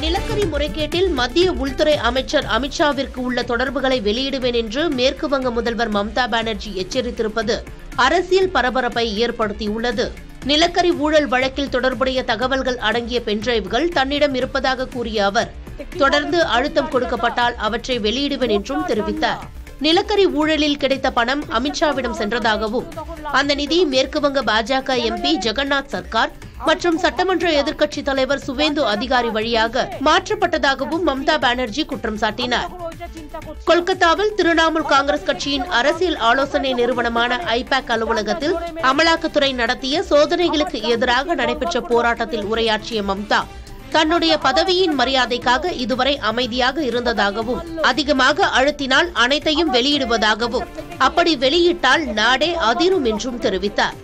நிலக்கரி முறைகேட்டில் மத்திய உள்துறை அமைச்சர் அமித்ஷாவிற்கு உள்ள தொடர்புகளை வெளியிடுவேன் என்று மேற்கு வங்க முதல்வர் மம்தா பானர்ஜி எச்சரித்திருப்பது அரசியல் பரபரப்பை ஏற்படுத்தியுள்ளது. நிலக்கரி ஊழல் வழக்கில் தொடர்புடைய தகவல்கள் அடங்கிய பென்டிரைவ்கள் தன்னிடம் இருப்பதாக கூறிய அவர் தொடர்ந்து அழுத்தம் கொடுக்கப்பட்டால் அவற்றை வெளியிடுவேன் என்றும் தெரிவித்தார். நிலக்கரி ஊழலில் கிடைத்த பணம் அமித்ஷாவிடம் சென்றதாகவும் அந்த நிதி மேற்கு வங்க பாஜக எம்பி ஜெகநாத் சர்க்கார் மற்றும் சட்டமன்ற எதிர்க்கட்சி தலைவர் சுவேந்து அதிகாரி வழியாக மாற்றப்பட்டதாகவும் மம்தா பானர்ஜி குற்றம் சாட்டினார். கொல்கத்தாவில் திரிணாமுல் காங்கிரஸ் கட்சியின் அரசியல் ஆலோசனை நிறுவனமான ஐபாக் அலுவலகத்தில் அமலாக்கத்துறை நடத்திய சோதனைகளுக்கு எதிராக நடைபெற்ற போராட்டத்தில் உரையாற்றிய மம்தா தன்னுடைய பதவியின் மரியாதைக்காக இதுவரை அமைதியாக இருந்ததாகவும் அதிகமாக அழுத்தினால் அனைத்தையும் வெளியிடுவதாகவும் அப்படி வெளியிட்டால் நாடே அதிரும் என்றும் தெரிவித்தார்.